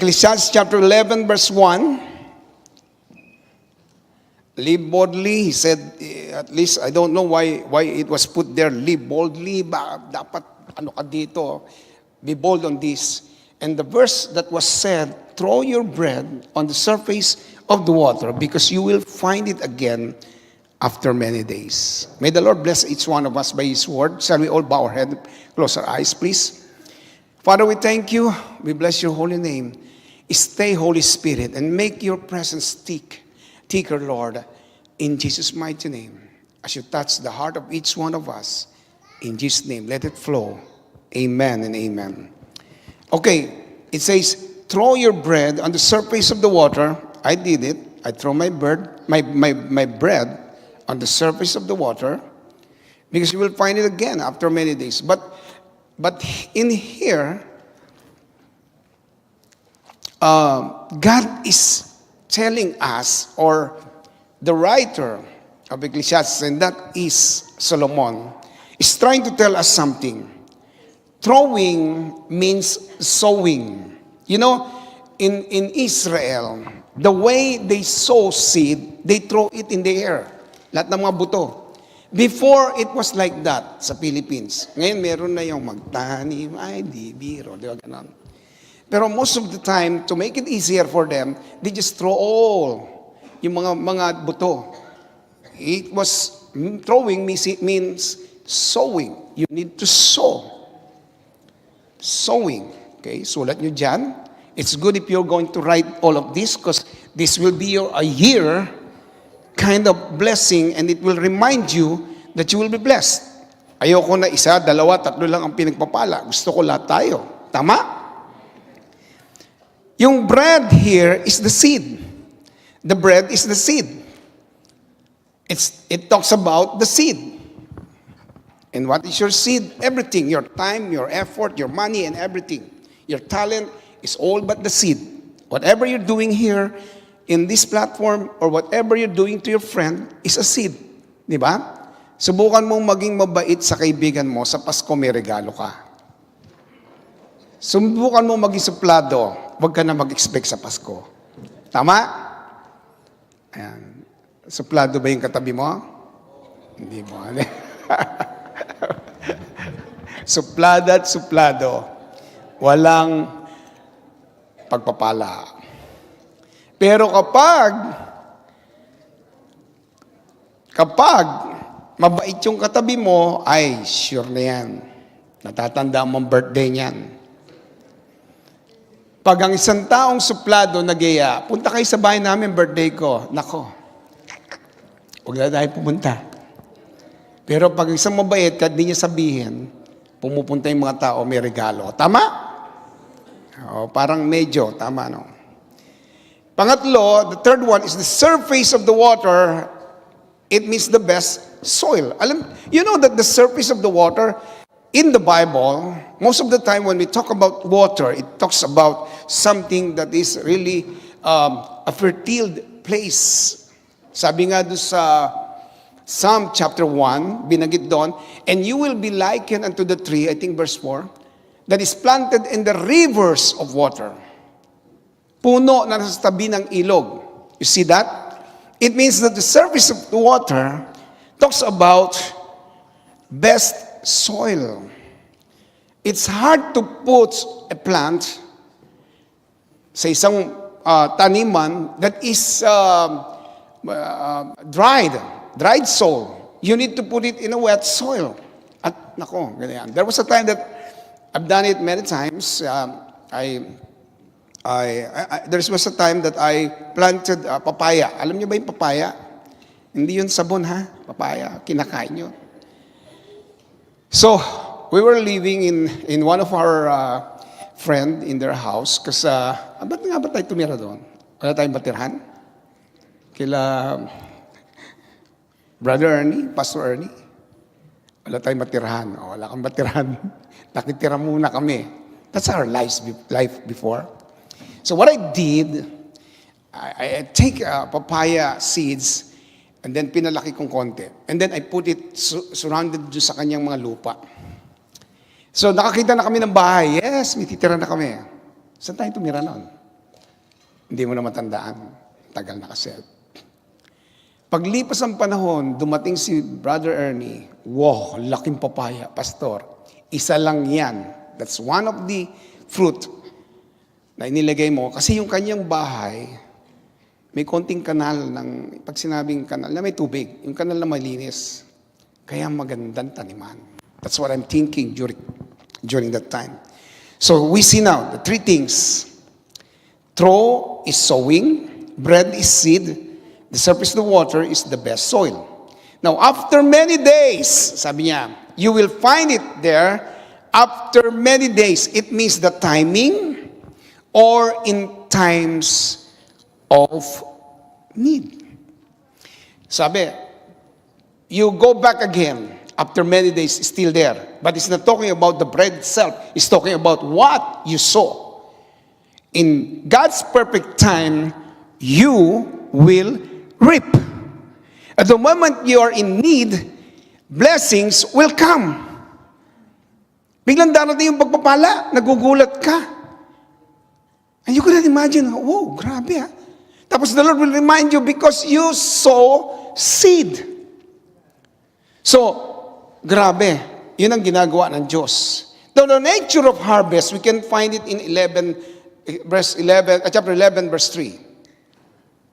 Ecclesiastes chapter 11 verse 1. Live boldly, he said, at least I don't know why it was put there, live boldly, dapat ano ka dito, be bold on this. And the verse that was said, throw your bread on the surface of the water because you will find it again after many days. May the Lord bless each one of us by His word. Shall we all bow our head, close our eyes, please? Father, we thank you. We bless your holy name. Stay, Holy Spirit, and make your presence thicker, Lord, in Jesus' mighty name. As you touch the heart of each one of us, in Jesus' name, let it flow. Amen and amen. Okay, it says, throw your bread on the surface of the water. I did it. I throw my bread on the surface of the water because you will find it again after many days. But in here, God is telling us, or the writer of Ecclesiastes, and that is Solomon, is trying to tell us something. Throwing means sowing. You know, in Israel, the way they sow seed, they throw it in the air. Lahat ng mga buto. Before, it was like that sa Philippines. Ngayon, meron na yung magtanim, ay, di, biro, di ba ganon. Pero most of the time, to make it easier for them, they just throw all yung mga buto. It was, throwing means sowing. You need to sow. Sowing. Okay, sulat nyo dyan. It's good if you're going to write all of this because this will be a year kind of blessing and it will remind you that you will be blessed. Ayoko na isa, dalawa, tatlo lang ang pinagpapala. Gusto ko lahat tayo. Tama? Yung bread here is the seed. The bread is the seed. It talks about the seed. And what is your seed? Everything. Your time, your effort, your money, and everything. Your talent is all but the seed. Whatever you're doing here in this platform or whatever you're doing to your friend is a seed. Di ba? Subukan mong maging mabait sa kaibigan mo, sa Pasko may regalo ka. Subukan mong maging suplado, huwag ka na mag-expect sa Pasko. Tama? Ayan. Suplado ba yung katabi mo? Hindi mo. Suplada at suplado, walang pagpapala. Pero kapag mabait yung katabi mo, ay, sure na yan. Natatanda mong birthday niyan. Pag ang isang taong suplado nagaya, punta kayo sa bahay namin, birthday ko. Nako, huwag na tayo pumunta. Pero pag isang mabait, kahit di niya sabihin, pumupunta yung mga tao, may regalo. Tama? O, parang medyo, tama, no? Pangatlo, the third one is the surface of the water. It means the best soil. You know that the surface of the water in the Bible, most of the time when we talk about water, it talks about something that is really a fertile place. Sabi nga doon sa Psalm chapter 1, binanggit doon, and you will be likened unto the tree, I think verse 4, that is planted in the rivers of water. Puno na nasa tabi ng ilog. You see that? It means that the surface of the water talks about best soil. It's hard to put a plant sa isang taniman that is dried soil. You need to put it in a wet soil. At nako, ganyan. There was a time that I've done it many times. There was a time that I planted papaya. Alam niyo ba yung papaya? Hindi yun sabon, ha? Papaya, kinakain nyo. So, we were living in one of our friend in their house kasi ba't nga ba tayo tumira doon? Wala tayong batirhan? Kila Brother Ernie, Pastor Ernie, wala tayong matirhan. O, wala kang matirhan. Nakitira muna kami. That's our life before. So what I did, I take papaya seeds and then pinalaki kong konti. And then I put it surrounded doon sa kanyang mga lupa. So nakakita na kami ng bahay. Yes, may titira na kami. Saan tayo tumira noon? Hindi mo na matandaan. Tagal na kasi. Paglipas ang panahon, dumating si Brother Ernie. Wow, laking papaya, pastor. Isa lang yan. That's one of the fruit na inilagay mo. Kasi yung kanyang bahay, may konting kanal ng, pag sinabing kanal, na may tubig. Yung kanal na malinis. Kaya magandang taniman. That's what I'm thinking during that time. So we see now the three things. Throw is sowing, bread is seed, the surface of the water is the best soil. Now, after many days, sabi niya, you will find it there after many days. It means the timing or in times of need. Sabi, you go back again after many days, it's still there. But it's not talking about the bread itself. It's talking about what you sow. In God's perfect time, you will reap. At the moment you are in need, blessings will come. Biglang darating yung pagpapala, nagugulat ka. And you couldn't imagine, whoa, grabe ha. Tapos the Lord will remind you because you sow seed. So, grabe. Yun ang ginagawa ng Diyos. Now, the nature of harvest, we can find it in chapter 11, verse 3.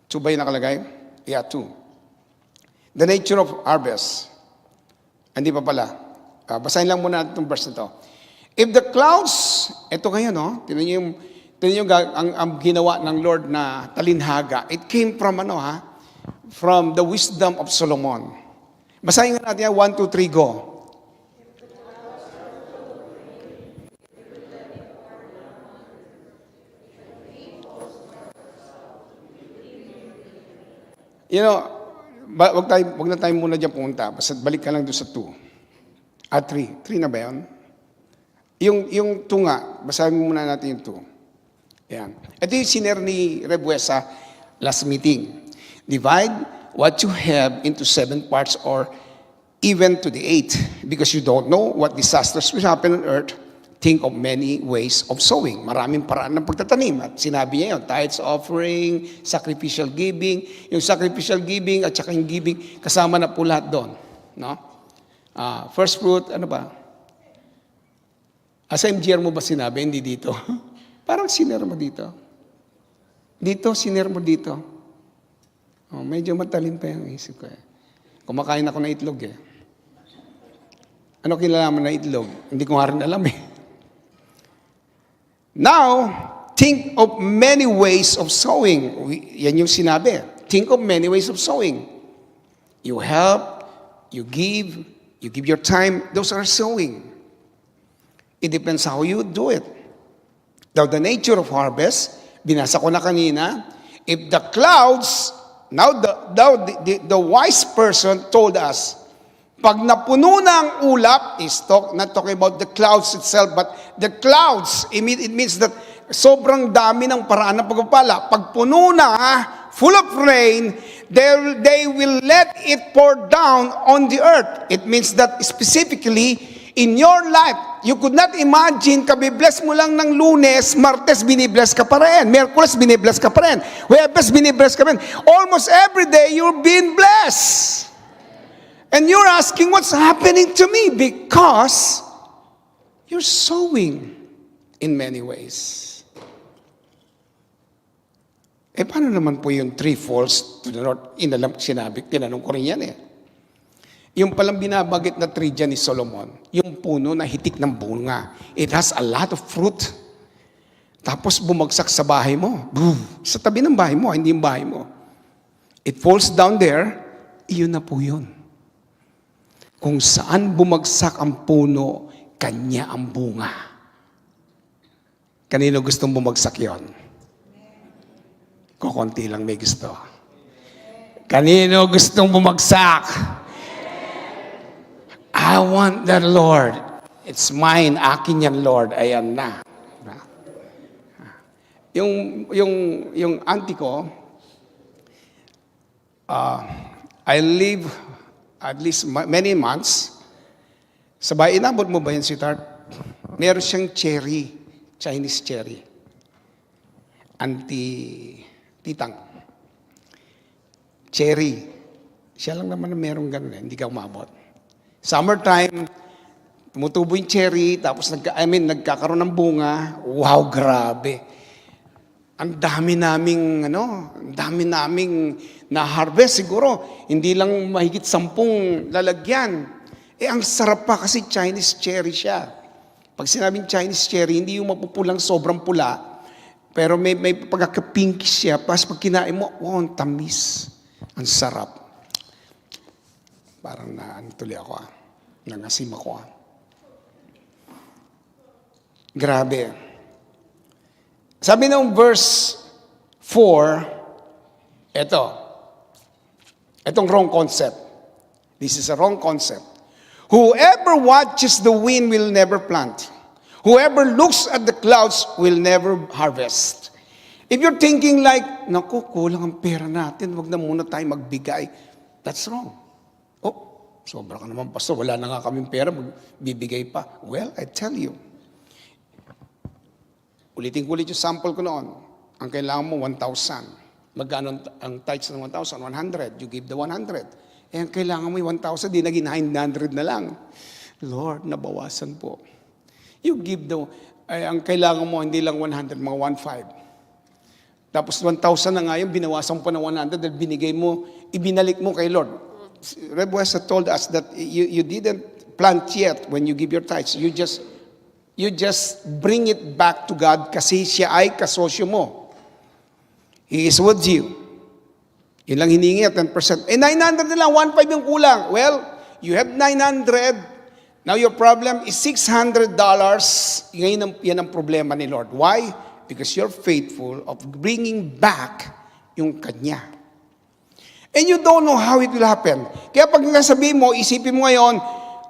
2 ba yung nakalagay? Yeah, 2. The nature of harvest. Hindi pa pala. Basahin lang muna natin itong verse na to. If the clouds, ito ngayon, no? Tinan niyo ang ginawa ng Lord na talinhaga. It came from from the wisdom of Solomon. Basahin nga natin yan, 1, 2, 3, go. You know, wag na tayo muna dyan pumunta. Basta balik ka lang doon sa 2. 3. 3 na ba yun? Yung 2 nga, basahin muna natin yung 2. Yan. Ito yung siner ni Rebuesa last meeting. Divide what you have into 7 parts or even to the 8. Because you don't know what disasters will happen on earth. Think of many ways of sowing. Maraming paraan ng pagtatanim. At sinabi niya yun, tithes, offering, sacrificial giving. Yung sacrificial giving at saka yung giving, kasama na po lahat doon. No? First fruit, ano ba? Sa MGR mo ba sinabi? Hindi dito. Parang siner mo dito. Dito, siner mo dito. Medyo matalim pa yung isip ko eh. Kumakain ako ng itlog eh. Ano kinalaman na itlog? Hindi ko nga rin alam eh. Now, think of many ways of sowing. Yan yung sinabi. Think of many ways of sowing. You help, you give your time. Those are sowing. It depends how you do it. Now, the nature of harvest, binasa ko na kanina, if the clouds, now the wise person told us, pag napuno na ang ulap, not talking about the clouds itself, but the clouds, it means that sobrang dami ng paraan ng pagpapala. Pag puno na, full of rain, they will let it pour down on the earth. It means that specifically, in your life, you could not imagine, kabibless mo lang ng Lunes, Martes, binibless ka pa rin. Merkules, binibless ka pa rin. Huwebes, binibless ka pa rin. Almost every day, you're being blessed. And you're asking, what's happening to me? Because you're sowing in many ways. Paano naman po yung 3 falls to the north? Tinanong ko rin yan eh. Yung palang binabagit na tree dyan ni Solomon, yung puno na hitik ng bunga. It has a lot of fruit. Tapos bumagsak sa bahay mo. Sa tabi ng bahay mo, hindi yung bahay mo. It falls down there, iyon na po yun. Kung saan bumagsak ang puno, kanya ang bunga. Kanino gustong bumagsak yon? Kukunti lang may gusto. Kanino gustong bumagsak? I want that, Lord. It's mine. Akin yan, Lord. Ayan na. Yung auntie ko, I live at least many months. Sabay, inabot mo ba yan, sweetheart? Meron siyang cherry, Chinese cherry. Titang. Cherry. Siya lang naman na merong ganun hindi ka umabot. Summertime, tumutubo yung cherry, tapos nagkakaroon ng bunga. Wow, grabe. Ang dami naming na-harvest siguro. Hindi lang mahigit 10 lalagyan. Ang sarap pa kasi Chinese cherry siya. Pag sinabing Chinese cherry, hindi yung mapupulang sobrang pula, pero may pagka-pinkish siya. Tapos pag kinain mo, wow, ang tamis. Ang sarap. Parang tuloy ako nangasim ako Grabe. Sabi ng verse 4, etong wrong concept. This is a wrong concept. Whoever watches the wind will never plant. Whoever looks at the clouds will never harvest. If you're thinking like, naku, kulang ang pera natin, wag na muna tayo magbigay. That's wrong. Sobra ka naman, pastor, wala na nga kaming pera, magbibigay pa. Well, I tell you, ulitin ko ulit yung sample ko noon. Ang kailangan mo, 1,000. Magkano ang tithes ng 1,000? 100. You give the 100. Ang kailangan mo yung 1,000, di naging 900 na lang. Lord, nabawasan po. You give ang kailangan mo, hindi lang 100, mga 1,500. Tapos 1,000 na nga yun, binawasan pa ng 100 dahil binigay mo, ibinalik mo kay Lord. Reb Westa told us that you didn't plant yet when you give your tithes. You just bring it back to God kasi siya ay kasosyo mo. He is with you. Yun lang hiningi at 10%. 900 na lang, 1,500 yung kulang. Well, you have 900. Now your problem is $600. Ngayon yan ang problema ni Lord. Why? Because you're faithful of bringing back yung kanya. And you don't know how it will happen. Kaya pag nasabihin mo, isipin mo ngayon,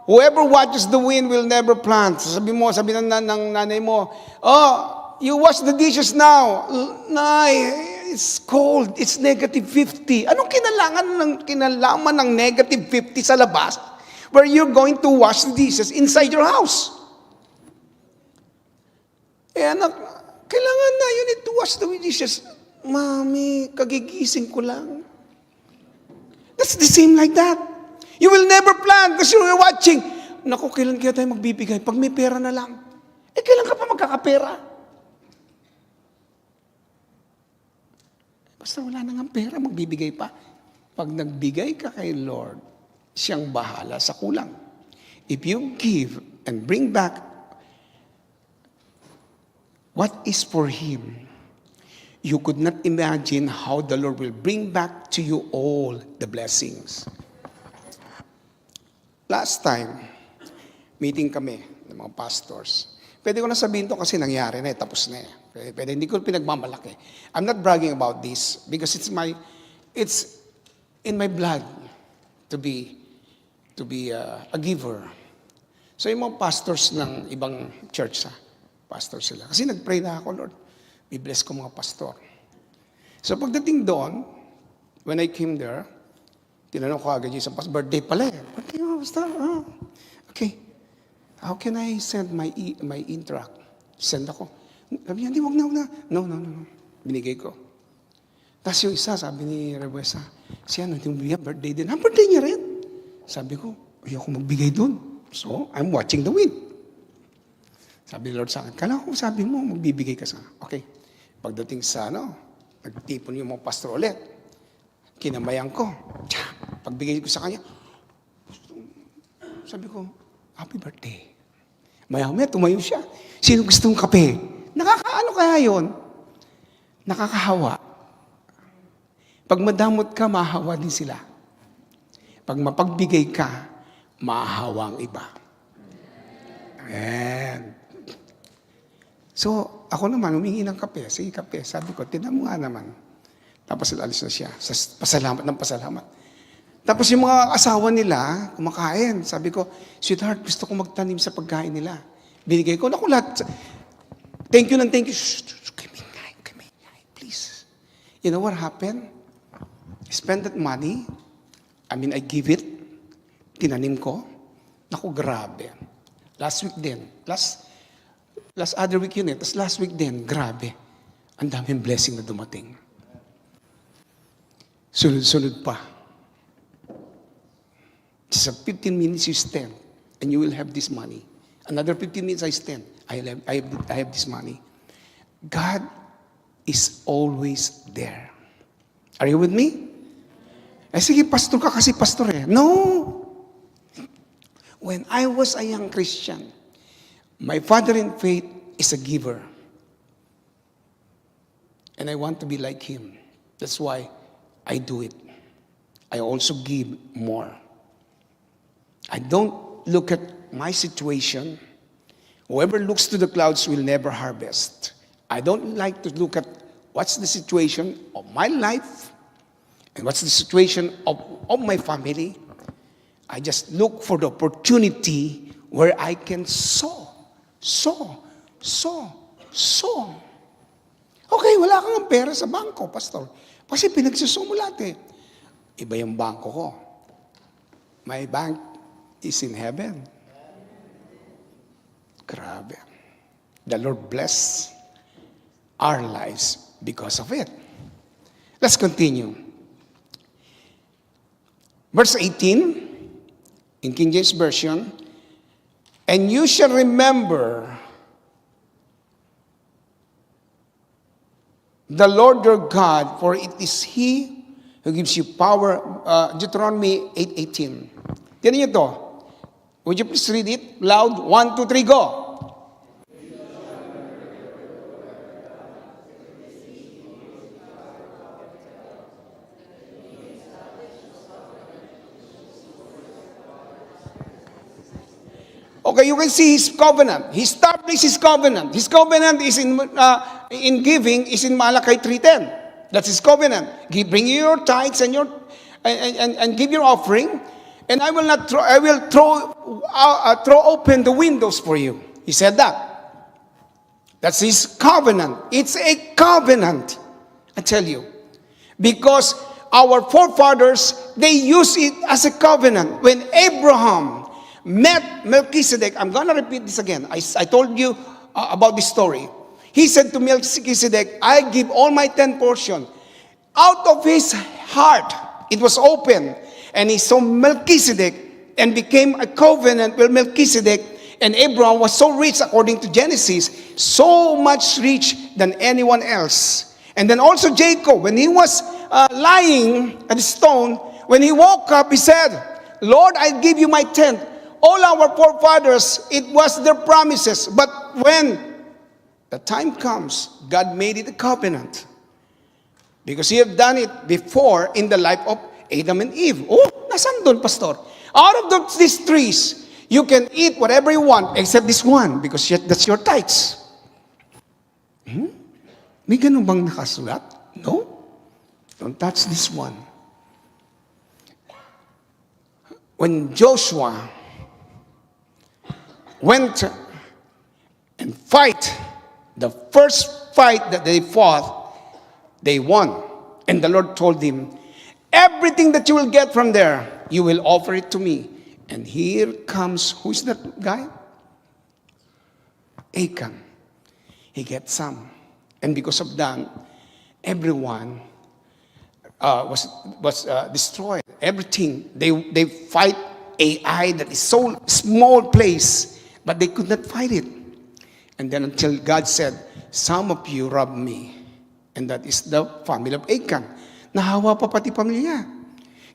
whoever watches the wind will never plant. Sabi ng nanay mo, you wash the dishes now. Nay, it's cold. It's -50. Anong kinalaman ng -50 sa labas where you're going to wash the dishes inside your house? Anak, kailangan na, you need to wash the dishes. Mami, kagigising ko lang. That's the same like that. You will never plan because you're watching. Naku, kailan kaya tayo magbibigay? Pag may pera na lang. Kailan ka pa magkakapera? Basta wala na nga pera, magbibigay pa. Pag nagbigay ka kay Lord, siyang bahala sa kulang. If you give and bring back what is for Him, you could not imagine how the Lord will bring back to you all the blessings. Last time, meeting kami ng mga pastors. Pwede ko na sabihin to kasi nangyari na tapos na Pwede, hindi ko pinagmamalaki. I'm not bragging about this because it's in my blood to be a giver. So yung mga pastors ng ibang church, pastor sila. Kasi nag-pray na ako, Lord, i-bless ko mga pastor. So pagdating doon, when I came there, tinanong ko agad yung isang pastor, birthday pala Birthday mo, basta. Okay. How can I send my intract? Send ako. Sabi niya, wag na. No. Binigay ko. Tapos yung isa, sabi ni Rebuesa, siya, hindi mo bigyan, birthday din. Birthday niya rin. Sabi ko, ayoko magbigay doon. So, I'm watching the wind. Sabi ni Lord sa akin, kala ko sabi mo, magbibigay ka sa okay. Pagdating sa nagtipon yung mga pastor ulit. Kinamayan ko. Pagbigay ko sa kanya, sabi ko, happy birthday. Maya-maya, tumayo siya. Sino gustong kape? Nakakaano kaya yun? Nakakahawa. Pag madamot ka, mahahawa din sila. Pag mapagbigay ka, mahahawa ang iba. Amen. So, ako naman, humingi ng kape. Sige, kape. Sabi ko, tinan mo nga naman. Tapos alis na siya. Pasalamat ng pasalamat. Tapos yung mga asawa nila, kumakain. Sabi ko, sweetheart, gusto ko magtanim sa pagkain nila. Binigay ko, naku lahat. Thank you. Give me, please. You know what happened? I spend that money. I give it. Tinanim ko. Naku, grabe. Last week din. Last other week yun Tapos last week din, grabe. Ang daming blessing na dumating. Sunod-sunod pa. Just 15 minutes you stand, and you will have this money. Another 15 minutes I stand, I have this money. God is always there. Are you with me? Sige, pastor ka kasi pastor eh. No! When I was a young Christian, my father in faith is a giver. And I want to be like him. That's why I do it. I also give more. I don't look at my situation. Whoever looks to the clouds will never harvest. I don't like to look at what's the situation of my life and what's the situation of my family. I just look for the opportunity where I can sow. Okay, wala kang pera sa bangko, pastor. Kasi pinagsusumo lahat eh. Iba yung bangko ko. My bank is in heaven. Grabe. The Lord bless our lives because of it. Let's continue. Verse 18, in King James Version, and you shall remember the Lord your God, for it is He who gives you power. Deuteronomy 8:18. Tinan niyo to. Would you please read it loud? 1, 2, 3, go. Okay, you can see His covenant. He established His covenant. His covenant is in giving is in Malachi 3:10. That's His covenant. Bring your tithes and give your offering, and I will not throw. I will throw open the windows for you. He said that. That's His covenant. It's a covenant. I tell you, because our forefathers, they use it as a covenant. When Abraham met Melchizedek, I'm going to repeat this again. I told you about this story. He said to Melchizedek, I give all my 10 portion. Out of his heart, it was open. And he saw Melchizedek and became a covenant with Melchizedek. And Abraham was so rich, according to Genesis, so much rich than anyone else. And then also Jacob, when he was lying at the stone, when he woke up, he said, Lord, I give you my tent. All our forefathers, it was their promises. But when the time comes, God made it a covenant. Because He have done it before in the life of Adam and Eve. Oh, nasan doon, pastor? Out of these trees, you can eat whatever you want except this one because that's your tithes. May ganun bang nakasulat? No. Don't touch this one. When Joshua went and fight, the first fight that they fought, they won. And the Lord told him, everything that you will get from there, you will offer it to me. And here comes, who's that guy? Achan. He gets some. And because of that, everyone was destroyed. Everything. They fight Ai that is so small place, but they could not fight it. And then until God said, some of you robbed me. And that is the family of Achan. Nahawa pa pati pamilya.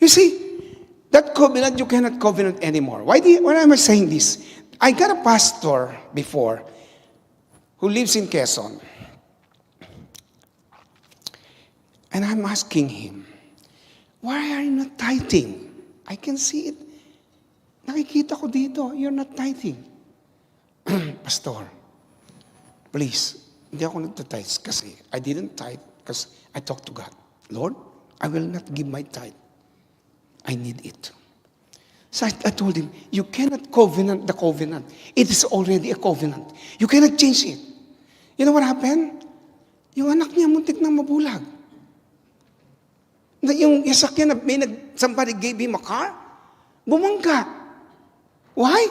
You see, that covenant, you cannot covenant anymore. Why am I saying this? I got a pastor before who lives in Quezon. And I'm asking him, why are you not tithing? I can see it. Nakikita ko dito, you're not tithing. Pastor, please, hindi ako nagtitithe kasi I didn't tithe because I talked to God. Lord, I will not give my tithe. I need it. So I told him, you cannot covenant the covenant. It is already a covenant. You cannot change it. You know what happened? Yung anak niya muntik na mabulag. Yung sasakyan na somebody gave him a car, bumangga. Why?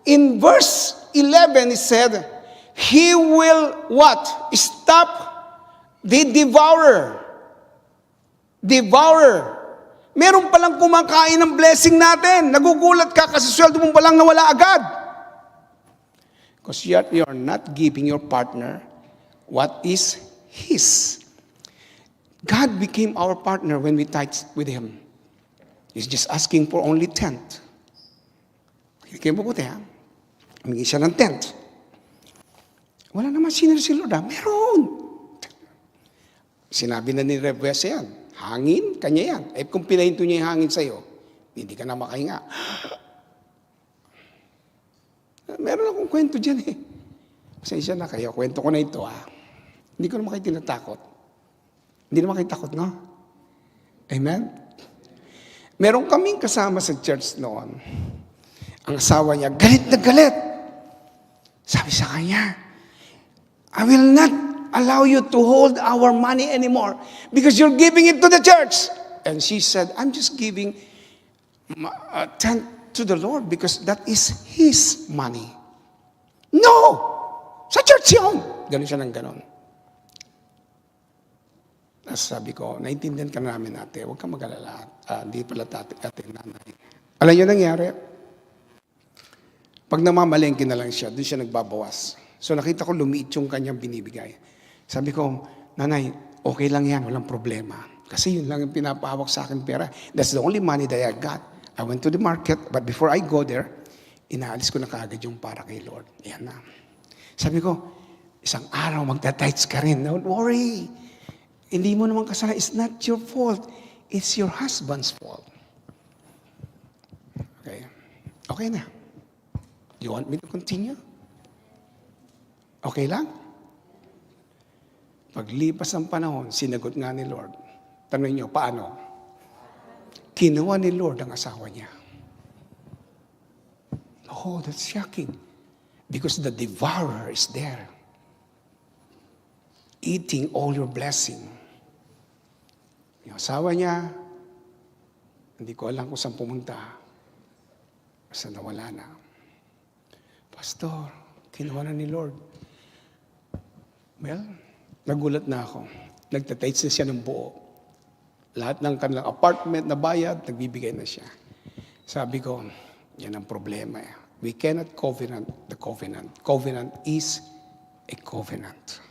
In verse 11, it said, He will what? Stop They devour. Devour. Meron palang kumakain ng blessing natin. Nagugulat ka kasi sweldo mo palang nawala agad. Because yet you are not giving your partner what is his. God became our partner when we tithe with Him. He's just asking for only 10th. Kaya mabuti ha? Humingi siya ng 10th. Wala naman sinner si Lord ha? Meron. Sinabi na ni Rev Wes yan. Hangin, kanya yan. Eh kung pinahinto niya yung hangin sa'yo, hindi ka na makahinga. Meron akong kwento dyan eh. Pasensya na kayo, kwento ko na ito ha. Hindi ko naman kayo tinatakot. Hindi naman kayo takot, no? Amen? Meron kaming kasama sa church noon. Ang asawa niya, galit na galit. Sabi sa kanya, I will not allow you to hold our money anymore because you're giving it to the church. And she said, I'm just giving 10 to the Lord because that is His money. No! Sa church yun! Ganun siya ng ganun. Sabi ko, naintindihan ka namin ate, huwag kang mag-alala. Hindi pala ate nanay. Alam niyo nangyari? Pag namamalengke na lang siya, doon siya nagbabawas. So nakita ko lumiit yung kanyang binibigay. Sabi ko, nanay, okay lang yan, walang problema. Kasi yun lang yung pinapahawak sa akin pera. That's the only money that I got. I went to the market, but before I go there, inaalis ko na kaagad yung para kay Lord. Yan na. Sabi ko, isang araw magta-tithes ka rin. Don't worry. Hindi mo naman kasalanan. It's not your fault. It's your husband's fault. Okay. Okay na. You want me to continue? Okay lang? Paglipas ng panahon, sinagot nga ni Lord. Tanong niyo, paano? Kinuha ni Lord ang asawa niya. Oh, that's shocking. Because the devourer is there. Eating all your blessing. Yung asawa niya, hindi ko alam kung saan pumunta. Basta nawala na. Pastor, kinuha na ni Lord. Well, nagulat na ako. Nagtatights na siya ng buo. Lahat ng kanilang apartment na bayad, nagbibigay na siya. Sabi ko, yan ang problema. We cannot covenant the covenant. Covenant is a covenant.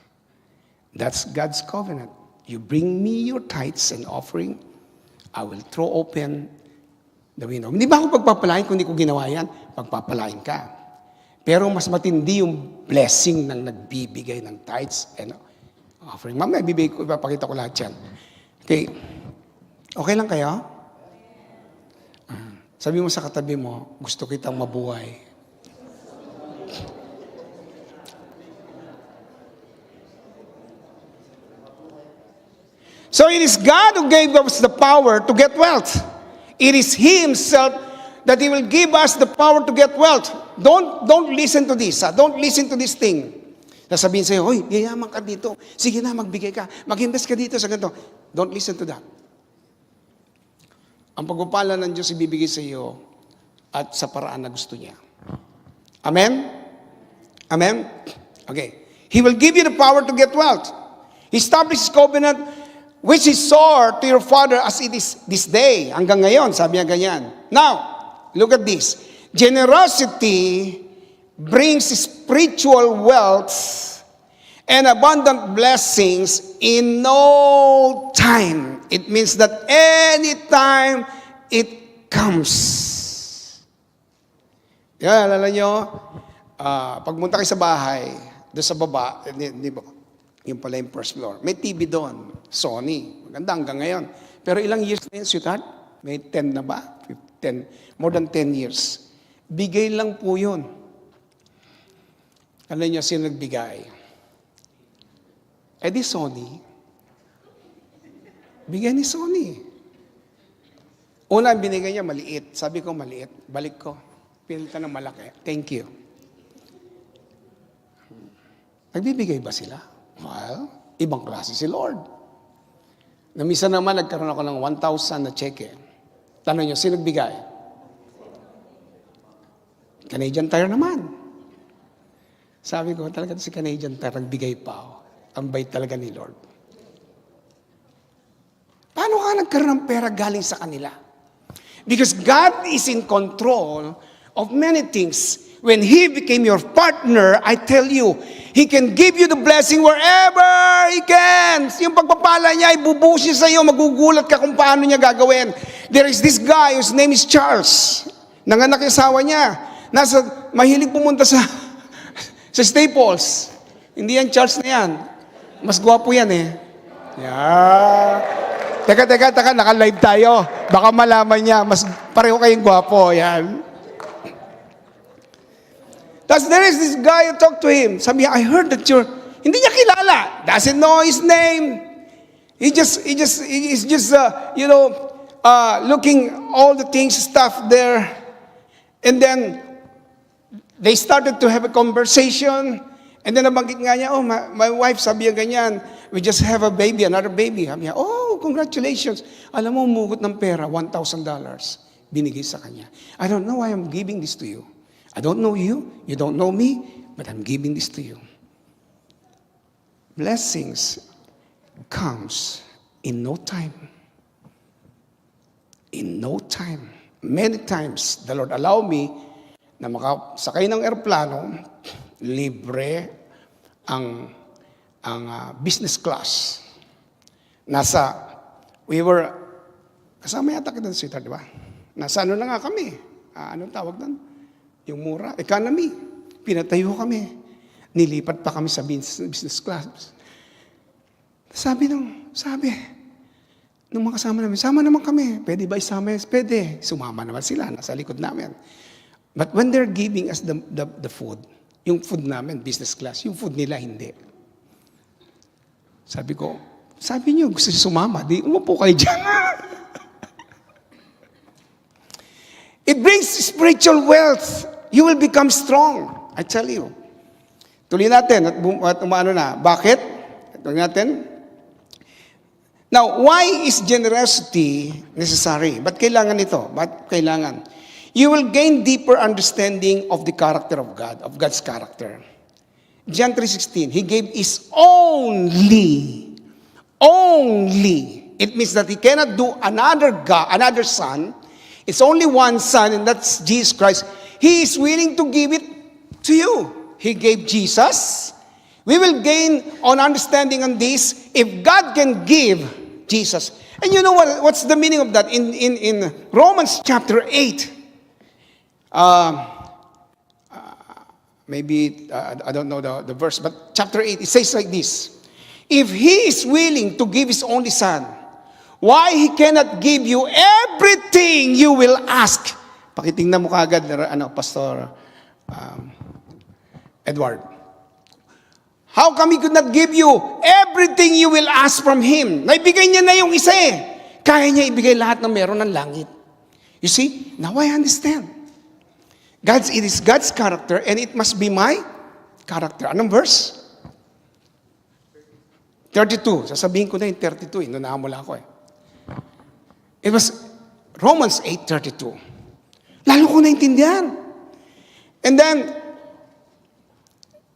That's God's covenant. You bring me your tithes and offering, I will throw open the window. Hindi ba ako pagpapalain kung hindi ko ginawa yan? Pagpapalain ka. Pero mas matindi yung blessing ng nagbibigay ng tithes and offering. Mamaya ibibigay ko, ipapakita ko lahat yan. Okay. Okay lang kayo? Sabi mo sa katabi mo, gusto kitang mabuhay. So it is God who gave us the power to get wealth. It is He Himself that He will give us the power to get wealth. Don't listen to this. Don't listen to this thing. Sasabihin sa'yo, hoy, yayaman ka dito. Sige na, magbigay ka. Mag-invest ka dito sa ganito. Don't listen to that. Ang pagpapala ng Diyos ibibigay sa iyo at sa paraan na gusto niya. Amen? Amen? Okay. He will give you the power to get wealth. He established His covenant which He swore to your father as it is this day. Hanggang ngayon, sabi niya ganyan. Now, look at this. Generosity brings spiritual wealth and abundant blessings in no time. It means that anytime it comes. Yan, alala nyo, pagmunta kayo sa bahay, doon sa baba, hindi ba? Yung pala yung first floor. May TV doon, Sony. Maganda hanggang ngayon. Pero ilang years na yun, sweetheart? May 10 na ba? 10, more than 10 years. Bigay lang po yun. Alam niyo, sino nagbigay? Eh di Sony. Bigay ni Sony. Una, binigay niya maliit. Sabi ko, maliit. Balik ko. Pinilita ng malaki. Thank you. Nagbibigay ba sila? Well, ibang klase si Lord. Namisa naman, nagkaroon ako ng 1,000 na cheque. Tanong niyo, sino nagbigay? Canadian Tire naman. Sabi ko, talaga si Canadian Tire, nagbigay pa ako. Ang bait talaga ni Lord. ka nagkaroon ng pera galing sa kanila? Because God is in control of many things. When He became your partner, I tell you, He can give you the blessing wherever He can. Yung pagpapala niya, ibubuhos niya sa iyo, magugulat ka kung paano niya gagawin. There is this guy whose name is Charles. Nanganak yung asawa niya. Mahilig pumunta sa Staples. Hindi yan Charles na yan. Mas gwapo yan eh. Yeah. Teka, naka-live tayo. Baka malaman niya, mas pareho kayong gwapo. Yan. Tapos there is this guy who talked to him. Sabi niya, I heard that hindi niya kilala. Doesn't know his name. He's just looking all the things, stuff there. And then, they started to have a conversation. And then nabanggit nga niya, my wife, sabi niya ganyan, we just have a baby, another baby. Sabi niya, congratulations. Alam mo, umugot ng pera, $1,000. Binigay sa kanya. I don't know why I'm giving this to you. I don't know you, you don't know me, but I'm giving this to you. Blessings comes in no time. In no time. Many times, the Lord allow me na makasakay ng aeroplano, libre ang business class. Kasama yata kita sa di ba? Nasa na nga kami. Anong tawag doon? Yung mura, economy. Pinatayo kami. Nilipat pa kami sa business class. Sabi nung mga kasama namin, sama naman kami. Pwede ba isama? Pwede. Sumama naman sila, nasa likod namin. But when they're giving us the food, yung food namin, business class, yung food nila, hindi. Sabi niyo, gusto niyo sumama, di umupo kayo dyan. It brings spiritual wealth. You will become strong. I tell you. Tuloy natin at umano na. Bakit? Tuloy natin. Now, why is generosity necessary? Ba't kailangan ito? Ba't kailangan? You will gain deeper understanding of the character of God, of God's character. John 3:16, He gave His only. It means that He cannot do another son. It's only one Son, and that's Jesus Christ. He is willing to give it to you. He gave Jesus. We will gain on understanding on this if God can give Jesus. And you know what's the meaning of that? In Romans chapter 8, maybe, I don't know the verse, but chapter 8, it says like this. If He is willing to give His only Son, why He cannot give you everything you will ask? Pakitingnan mo kaagad, Pastor Edward. How come He could not give you everything you will ask from Him? Naibigay niya na yung isa eh. Kaya niya ibigay lahat ng meron ng langit. You see? Now I understand. It is God's character and it must be my character. Anong verse? 32. Sasabihin ko na yung 32. Inunahan ako eh. It was Romans 8:32. Lalo ko naintindihan. And then,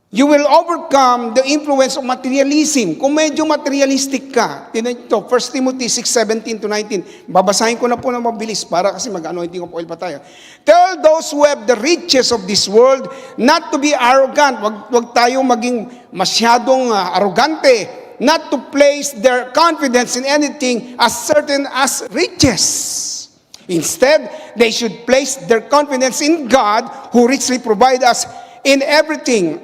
you will overcome the influence of materialism. Kung medyo materialistic ka, tinan ito, 1 Timothy 6:17-19. Babasahin ko na po na mabilis para kasi mag-anointing of oil pa tayo. Tell those who have the riches of this world not to be arrogant. Wag tayong maging masyadong arrogante. Not to place their confidence in anything as certain as riches. Instead, they should place their confidence in God who richly provide us in everything,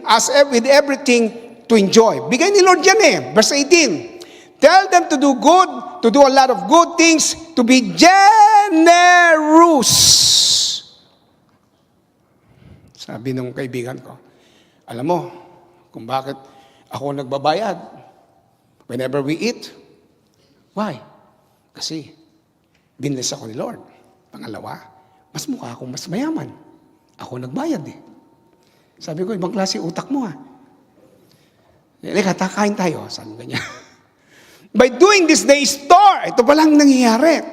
with everything to enjoy. Bigay ni Lord yan eh. Verse 18. Tell them to do good, to do a lot of good things, to be generous. Sabi nung kaibigan ko, alam mo, kung bakit ako nagbabayad whenever we eat? Why? Kasi binless ako ni Lord. Pangalawa, mas mukha akong mas mayaman. Ako nagbayad eh. Sabi ko, ibang klase utak mo ha. Kakain tayo. Sabi ganyan. By doing this, they store. Ito palang nangyayari.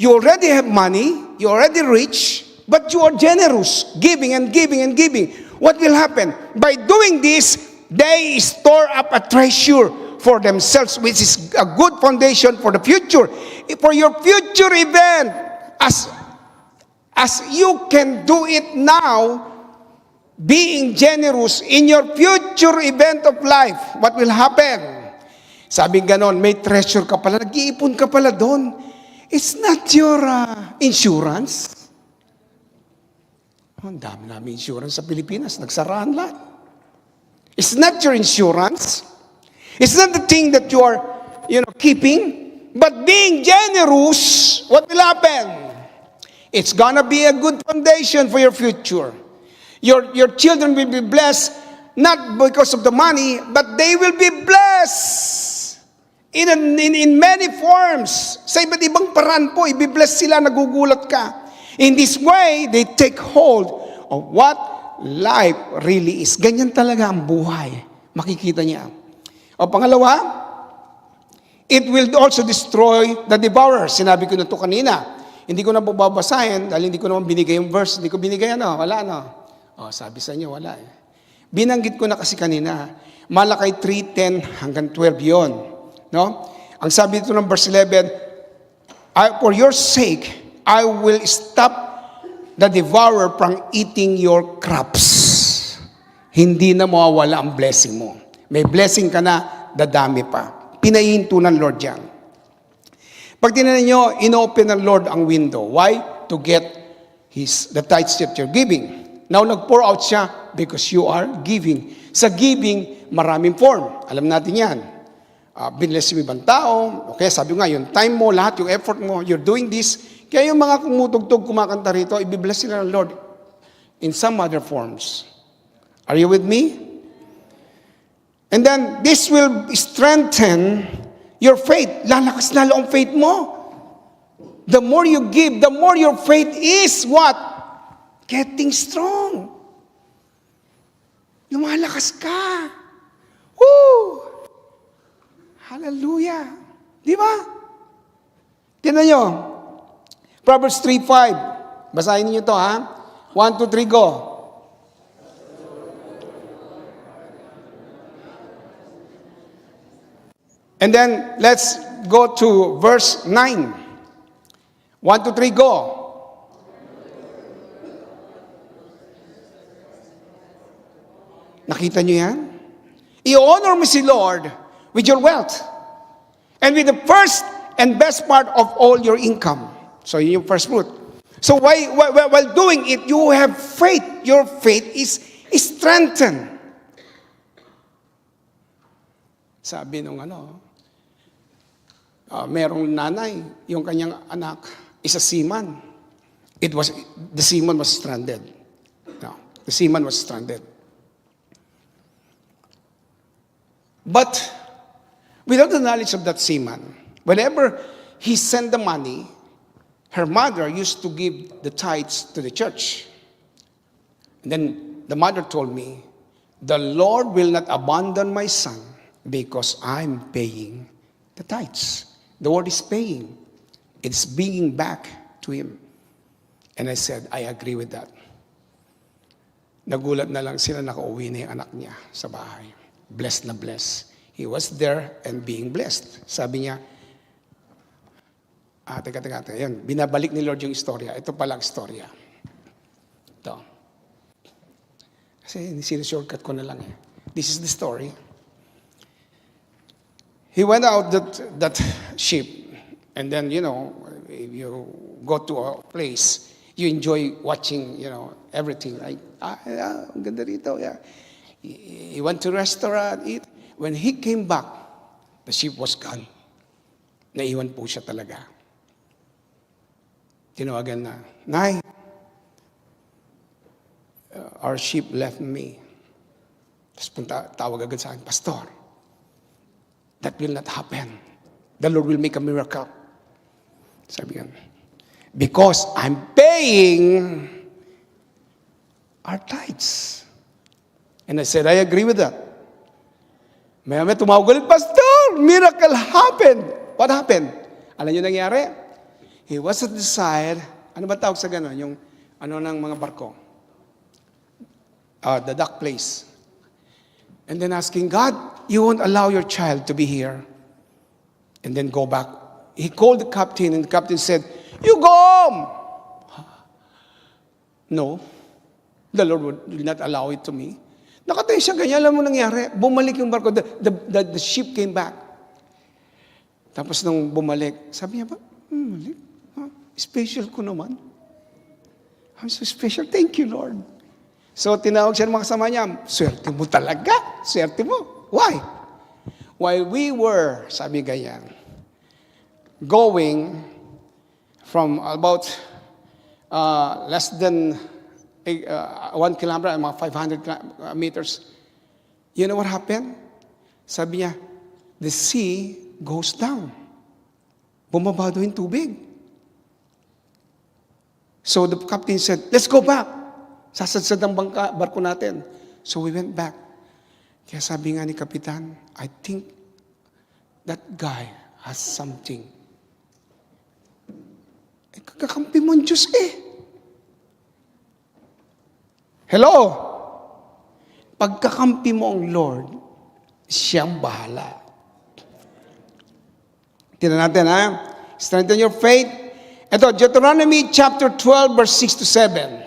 You already have money, you're already rich, but you are generous, giving and giving and giving. What will happen? By doing this, they store up a treasure for themselves, which is a good foundation for the future. For your future event, as you can do it now, being generous in your future event of life, what will happen? Sabi ganon, may treasure ka pala, nag-iipon ka pala doon. It's not your insurance. Ang dami namin insurance sa Pilipinas, nagsaraan lahat. It's not your insurance. It's not the thing that you are, keeping. But being generous, what will happen? It's gonna be a good foundation for your future. Your children will be blessed, not because of the money, but they will be blessed in many forms. Sa iba't ibang paraan po, i-bless sila, nagugulat ka. In this way, they take hold of what life really is. Ganyan talaga ang buhay. Makikita niya. O pangalawa, it will also destroy the devourer. Sinabi ko na ito kanina. Hindi ko na babasahin dahil hindi ko naman binigay yung verse. Hindi ko binigay wala O, sabi sa inyo, wala Binanggit ko na kasi kanina. Malakay 3:10 hanggang 12 yon. No? Ang sabi dito ng verse 11, for your sake, I will stop the devourer from eating your crops. Hindi na mawawala ang blessing mo. May blessing ka na, dadami pa. Pinahinto ng Lord yan. Pag tinanan nyo, inopen ng Lord ang window. Why? To get the tithes that you're giving. Now, nag-pour out siya because you are giving. Sa giving, maraming form. Alam natin yan. Binless yung ibang tao. Okay, sabi nga, yung time mo, lahat, yung effort mo, you're doing this. Kaya yung mga kumutugtog, kumakanta rito, ibibless sila ng Lord in some other forms. Are you with me? And then, this will strengthen your faith. Lalakas lalo ang faith mo. The more you give, the more your faith is what? Getting strong. Lumalakas ka. Woo! Hallelujah. Di ba? Tignan nyo. Proverbs 3:5. Basahin niyo to, ha? 1, 2, 3, go. And then, let's go to verse 9. 1, 2, 3, go. Nakita niyo yan? I-honor mo si Lord with your wealth and with the first and best part of all your income. So, yun yung first fruit. So, while doing it, you have faith. Your faith is strengthened. Sabi nung merong nanay, yung kanyang anak, is a seaman. The seaman was stranded. No, the seaman was stranded. But, without the knowledge of that seaman, whenever he sent the money, her mother used to give the tithes to the church. And then the mother told me, the Lord will not abandon my son because I'm paying the tithes. The word is paying. It's bringing back to him. And I said, I agree with that. Nagulat na lang sila, nakauwi na yung anak niya sa bahay. Blessed na blessed. He was there and being blessed. Sabi niya, teka, yan. Binabalik ni Lord yung istorya. Ito pala ang istorya. Ito. Kasi sinishortcut ko na lang This is the story. He went out that ship. And then, if you go to a place, you enjoy watching, everything. Right? Ang ganda rito. Yeah. He went to restaurant, eat. When he came back, the ship was gone. Naiwan po siya talaga. Tinawagan na, Nay, our ship left me. Tapos tawag agad sa akin, Pastor, that will not happen. The Lord will make a miracle. Sabi yan, because I'm paying our tithes. And I said, I agree with that. May tumawag ulit, Pastor, miracle happened. What happened? Alam niyo nangyari? He was at the side, ano ba tawag sa gano'n? Yung ng mga barko? The dock place. And then asking, God, you won't allow your child to be here? And then go back. He called the captain, and the captain said, you go home. No, the Lord will not allow it to me. Nakatayo siya, ganyan, alam mo nangyari. Bumalik yung barko, the ship came back. Tapos nung bumalik, sabi niya ba, bumalik? Special ko naman. I'm so special. Thank you, Lord. So, tinawag siya ng mga kasama niya, swerte mo talaga. Swerte mo. Why? While we were, sabi ganyan, going from about less than 1 kilometer, mga 500 meters, you know what happened? Sabi niya, the sea goes down. Bumaba doon yung tubig. So the captain said, let's go back. Sasadsad ang barko natin. So we went back. Kaya sabi nga ni Kapitan, I think that guy has something. Kakampi mo ang Diyos eh. Hello? Pagkakampi mo ang Lord, siyang bahala. Tingnan natin ha. Strengthen your faith. Ito, Deuteronomy chapter 12, verse 6 to 7.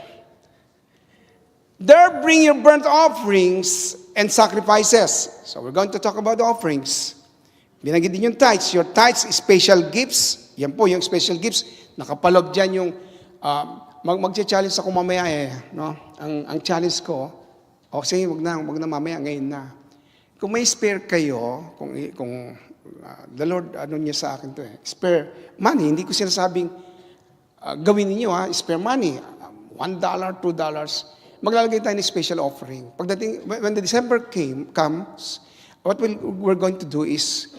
There bring your burnt offerings and sacrifices. So we're going to talk about the offerings. Binanggit din yung tithes. Your tithes, special gifts. Yan po yung special gifts. Nakapalog dyan yung, mag-challenge ako mamaya eh. No? Ang challenge ko, sige, wag na mamaya, ngayon na. Kung may spare kayo, kung the Lord, ano niya sa akin to eh, spare money, hindi ko sinasabing gawin niyo spare money, $1, $2, maglalagay tayo ng special offering. Pagdating, when the December comes, what we're going to do is,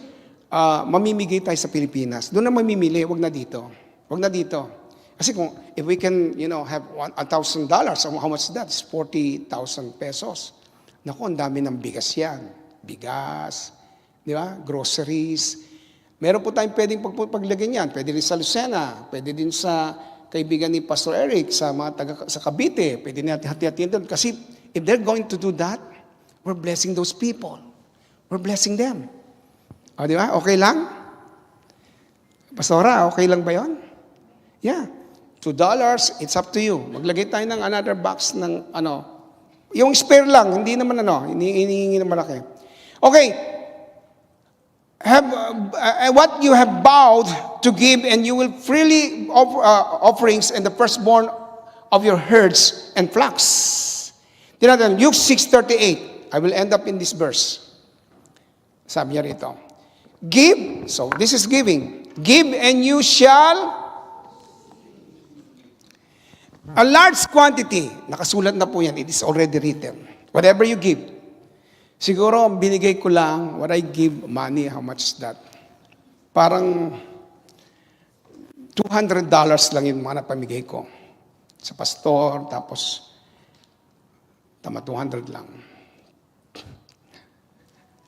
mamimigay tayo sa Pilipinas. Doon na mamimili, wag na dito. Wag na dito. Kasi kung, if we can, have $1,000, how much is that? It's 40,000 pesos. Naku, ang dami ng bigas yan. Bigas, di ba? Groceries. Meron po tayong pwedeng paglagay niyan. Pwede rin sa Lucena, pwede din sa kaibigan ni Pastor Eric, sa mga sa Cavite, pwede natin hati-hatiin doon. Kasi if they're going to do that, we're blessing those people. We're blessing them. O, di ba? Okay lang? Pastora, okay lang ba yon? Yeah. $2, it's up to you. Maglagay tayo ng another box ng yung spare lang, hindi naman hinihingi ng malaki. Okay. Have what you have vowed to give, and you will freely offer offerings and the firstborn of your herds and flocks. Tinatanong, Luke 6:38. I will end up in this verse. Sabi niya rito, give, so this is giving. Give and you shall a large quantity. Nakasulat na po yan. It is already written. Whatever you give. Siguro, ang binigay ko lang, what I give money, how much is that? Parang $200 lang yung mga napamigay ko. Sa pastor, tapos tama 200 lang.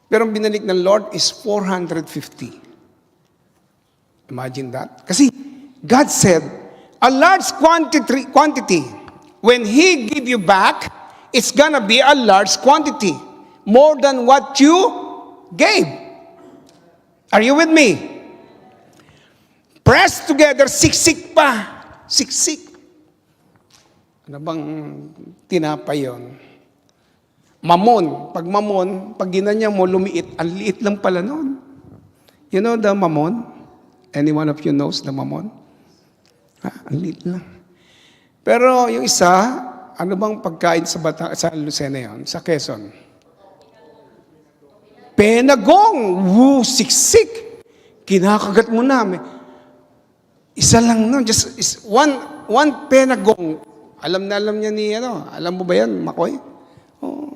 Pero ang binalik ng Lord is 450. Imagine that. Kasi God said, a large quantity, when He give you back, it's gonna be a large quantity. More than what you gave. Are you with me? Press together, siksik pa. Siksik. Ano bang tinapay yun? Mamon. Pag ginanya mo, lumiit. Ang liit lang pala nun. You know the mamon? Any one of you knows the mamon? Ang liit lang. Pero yung isa, ano bang pagkain sa Lucena yun? Sa Quezon? Penagong, siksik. Kinakagat mo na. Isa lang, no? Just one penagong. Alam niya ni, alam mo ba yan, Makoy? Oh.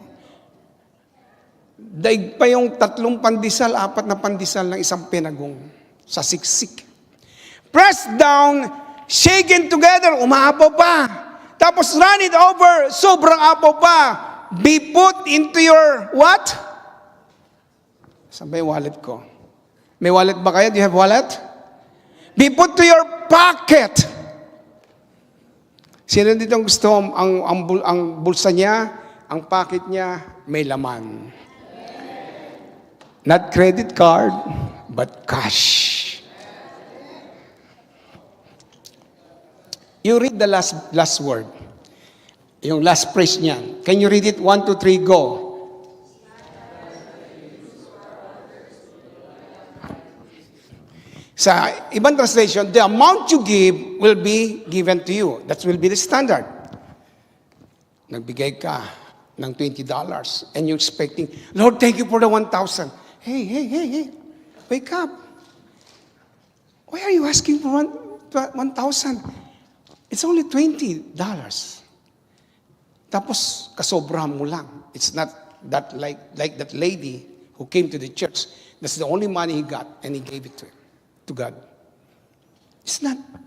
Daig pa yung 3 pandesal, 4 na pandesal ng isang penagong sa siksik. Press down, shaken together, umaapaw pa. Tapos run it over, sobrang apaw pa. Be put into your what? Saan ba yung wallet ko? May wallet ba kayo? Do you have wallet? Be put to your pocket. Sino dito gusto ang bulsa niya, ang pocket niya, may laman? Not credit card, but cash. You read the last word. Yung last phrase niyan. Can you read it? 1, 2, 3, go. Sa ibang translation, the amount you give will be given to you. That will be the standard. Nagbigay ka ng $20 and you're expecting, Lord, thank you for the 1,000. Hey, wake up. Why are you asking for 1,000? It's only $20. Tapos, kasobrahan mo lang. It's not that like that lady who came to the church. That's the only money he got and he gave it to God.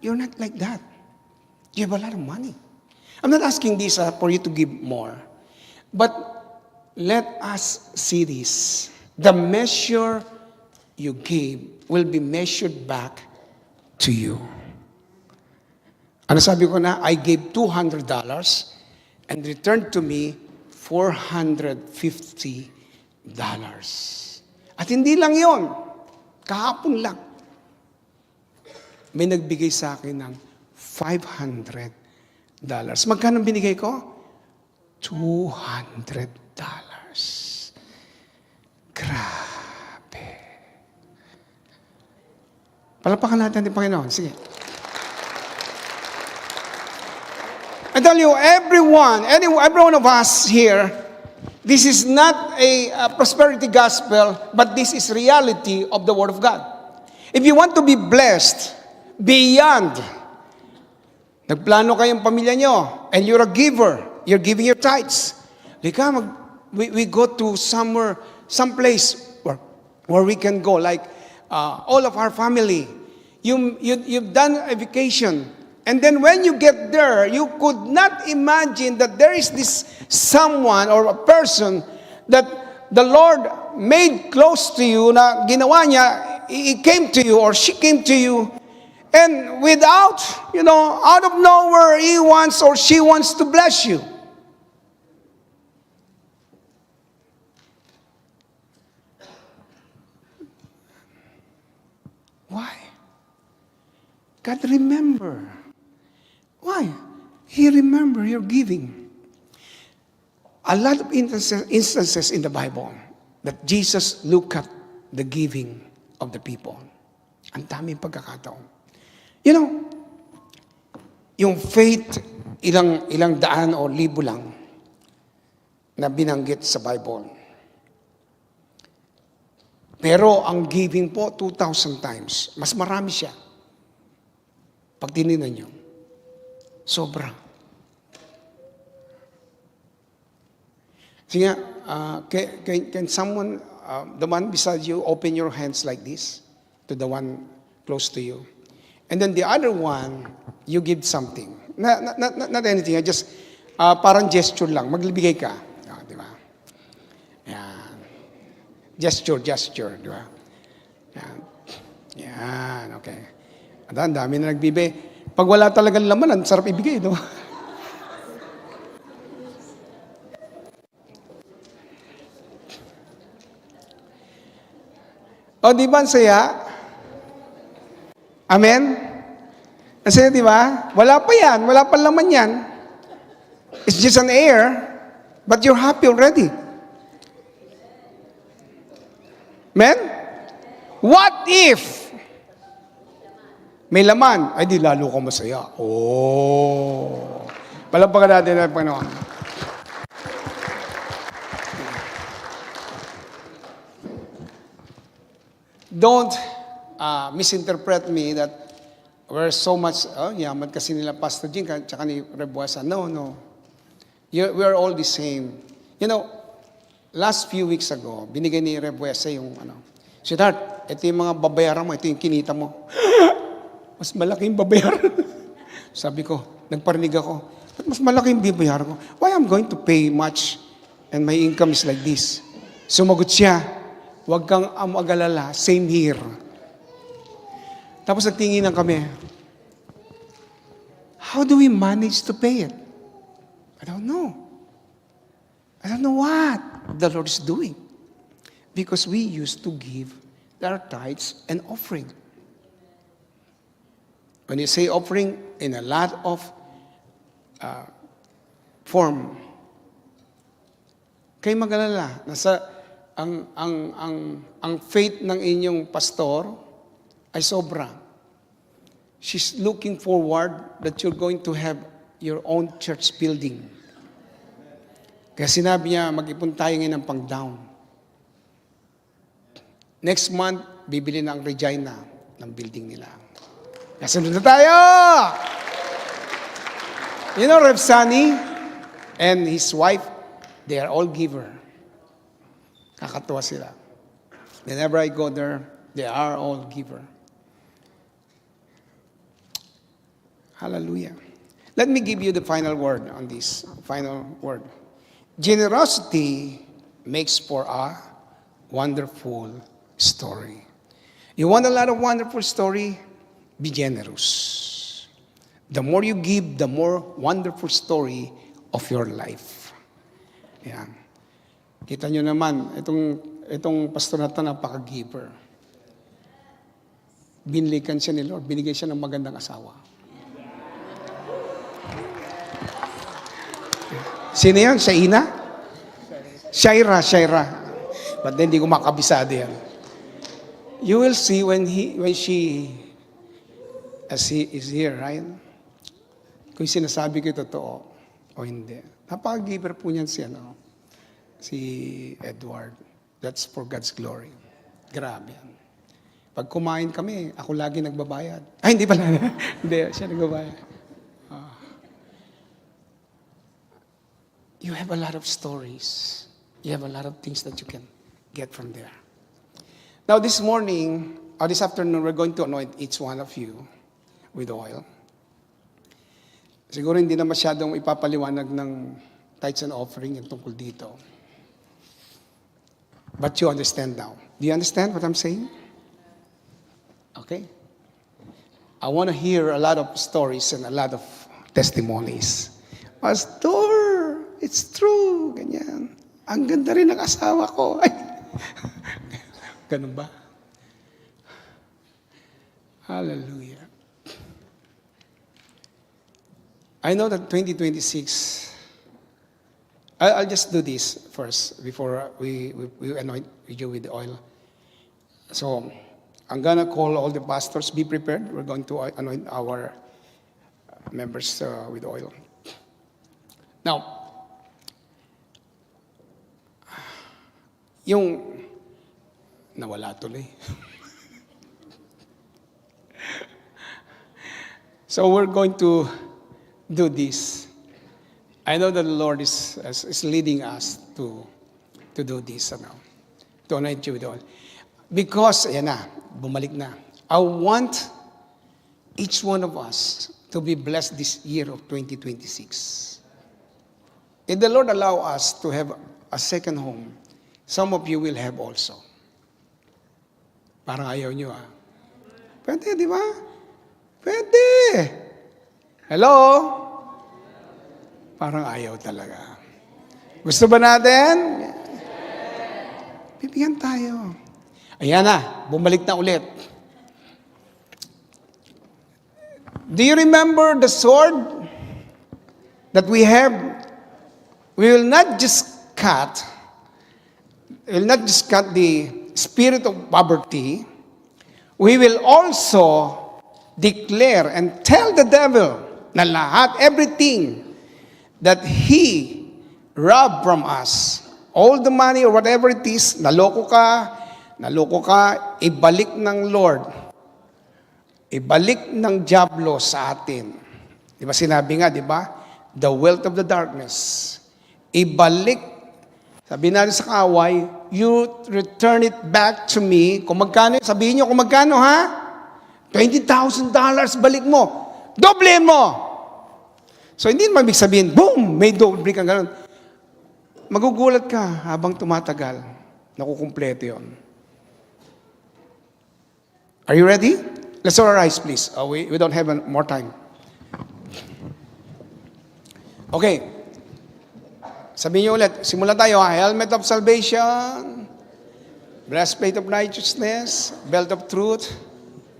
You're not like that. You have a lot of money. I'm not asking this for you to give more. But let us see this. The measure you give will be measured back to you. Ano sabi ko na? I gave $200 and returned to me $450. At hindi lang yon. Kahapon lang. May nagbigay sa akin ng $500. Magkano binigay ko? $200. Grabe. Palapakan natin ang Panginoon. Sige. I tell you, every one of us here, this is not a prosperity gospel, but this is reality of the Word of God. If you want to be blessed beyond, nagplano kayong pamilya nyo, and you're a giver, you're giving your tithes. We go to some place where we can go, like all of our family. You've done a vacation. And then when you get there, you could not imagine that there is this someone or a person that the Lord made close to you, na ginawa niya, he came to you or she came to you, and without, out of nowhere, he wants or she wants to bless you. Why? God, remember. Why? He remember your giving. A lot of instances in the Bible that Jesus looked at the giving of the people. Ang daming pagkakataon. Yung faith, ilang daan o libo lang na binanggit sa Bible. Pero ang giving po, 2,000 times. Mas marami siya. Pag tininan nyo. Sobra. Sige, can someone, the one beside you, open your hands like this to the one close to you? And then the other one, you give something. Not anything, just parang gesture lang. Maglibigay ka. Di ba? Yan. Gesture, di ba? Yan, okay. At ang dami na nagbibigay. Pag wala talagang laman, ang sarap ibigay, no? O, di ba ang saya? Amen? Ang saya, di ba? Wala pa yan. Wala pa laman yan. It's just an air, but you're happy already. Amen? What if may laman? Ay, di lalo ka masaya. Oh. Palampakan natin ang Panginoon. Don't misinterpret me that we're so much, yaman kasi nila Pastor Jing, tsaka ni Rebuesa. No. We're all the same. Last few weeks ago, binigay ni Rebuesa yung Sweetheart, ito yung mga babayaran mo, ito yung kinita mo. Mas malaki yung babayaran. Sabi ko, nagparinig ako, mas malaki yung babayaran ko. Why I'm going to pay much and my income is like this? Sumagot siya, huwag kang mag-alala, same here. Tapos nagtinginan kami. How do we manage to pay it? I don't know. I don't know what the Lord is doing. Because we used to give our tithes and offering. When you say offering, in a lot of form. Kayo mag-alala, ang faith ng inyong pastor ay sobra. She's looking forward that you're going to have your own church building. Kaya sinabi niya, mag-ipon tayo ngayon ng pang-down. Next month, bibili na ang Regina ng building nila. Kasunod na tayo! You know, Rev Sunny and his wife, they are all giver. Kakatuwa sila. Whenever I go there, they are all giver. Hallelujah. Let me give you the final word on this. Final word. Generosity makes for a wonderful story. You want a lot of wonderful story? Be generous. The more you give, the more wonderful story of your life. Yan. Kita nyo naman, itong pastor na ito, napaka-giver. Binilikan siya ni Lord, binigay siya ng magandang asawa. Sino yan? Shaina? Shaira. But then, hindi ko makabisado yan. You will see when she, as he is here, right? Kung sinasabi ko totoo o hindi. Napaka-giver po niyan si Edward. That's for God's glory. Grabe yan. Pag kumain kami, ako lagi nagbabayad. Ay, hindi pala. Hindi, siya nagbabayad. You have a lot of stories. You have a lot of things that you can get from there. Now this morning, or this afternoon, we're going to anoint each one of you with oil. Siguro hindi na masyadong ipapaliwanag ng tithes and offering yung tungkol dito. But you understand now. Do you understand what I'm saying? Okay. I want to hear a lot of stories and a lot of testimonies. Pastor, it's true. Ganyan. Ang ganda rin ng asawa ko. Ay. Ganun ba? Hallelujah. I know that 2026, I'll just do this first before we anoint you with the oil. So, I'm gonna call all the pastors, be prepared. We're going to anoint our members with oil. Now, yung nawala tuloy. So we're going to do this. I know that the Lord is leading us to do this, to anoint you with oil. Because, ayan na, bumalik na. I want each one of us to be blessed this year of 2026. If the Lord allow us to have a second home, some of you will have also. Parang ayaw nyo Pwede, di ba? Pwede. Hello? Parang ayaw talaga. Gusto ba natin? Bibigyan tayo. Ayan na, bumalik na ulit. Do you remember the sword that we have? We will not just cut the spirit of poverty. We will also declare and tell the devil na lahat, everything that he robbed from us, all the money or whatever it is, naloko ka, ibalik ng Lord. Ibalik ng diablo sa atin. Di ba sinabi nga, di ba? The wealth of the darkness. Ibalik. Sabi natin sa kaaway, you return it back to me. Kung magkano, sabihin nyo kung magkano $20,000 balik mo. Doble mo. So hindi naman ibig sabihin, boom, may doble kang ganun. Magugulat ka habang tumatagal. Nakukumpleto yun. Are you ready? Let's all rise, please. We don't have more time. Okay. Sabihin niyo ulit, simulan tayo. Helmet of salvation. breastplate of righteousness, belt of truth,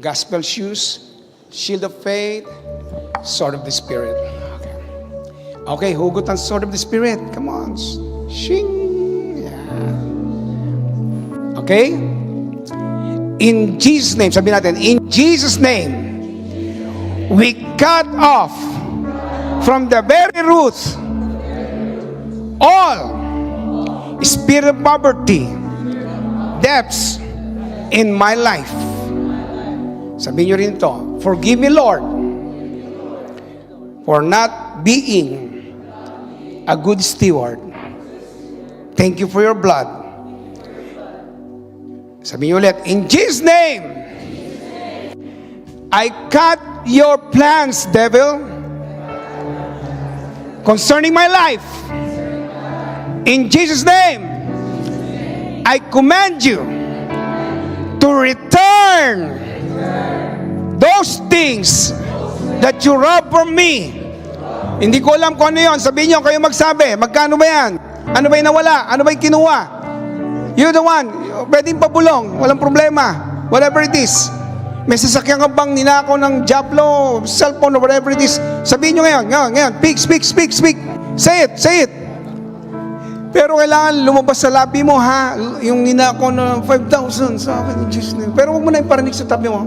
gospel shoes, shield of faith, sword of the Spirit. Okay. Okay, hugot ang sword of the Spirit. Come on. Shing. Yeah. Okay? In Jesus' name, sabi natin, in Jesus' name, we cut off from the very root all spirit of poverty, debts in my life. Sabihin nyo rin ito, forgive me, Lord, for not being a good steward. Thank you for your blood. Sabihin nyo ulit, in Jesus' name, I cut your plans, devil, concerning my life. In Jesus' name, I command you to return those things that you robbed from me. Hindi ko alam kung ano yun. Sabihin nyo, kayo magsabi, magkano ba yan? Ano ba yung nawala? Ano ba yung kinuha? You're the one. Pwedeng pabulong. Walang problema. Whatever it is. May sasakyan ka bang ninakaw ng Diablo, cellphone, or whatever it is. Sabihin nyo ngayon. Speak. Say it. Pero kailangan lumabas sa labi mo, ha? Yung ninakaw ng 5,000 sa akin. Pero huwag mo na iparinig sa tabi mo.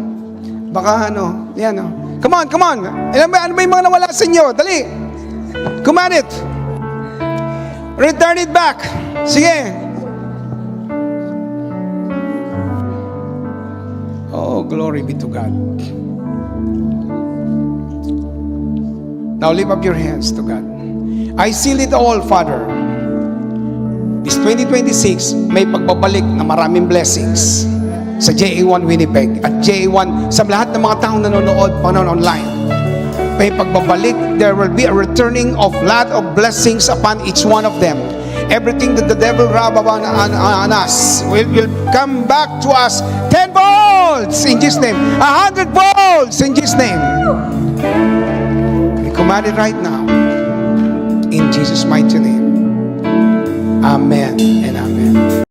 Baka yan. Come on. Ano ba yung mga nawala sa inyo? Dali. Command it. Return it back. Sige. Oh, glory be to God. Now lift up your hands to God. I seal it all, Father. This 2026, may pagbabalik na maraming blessings sa JA1 Winnipeg at JA1 sa lahat ng mga taong nanonood online. May pagbabalik, there will be a returning of lot of blessings upon each one of them. Everything that the devil robbed on us will come back to us 10 folds in Jesus' name, 100 folds in Jesus' name. We command it right now in Jesus' mighty name. Amen and amen.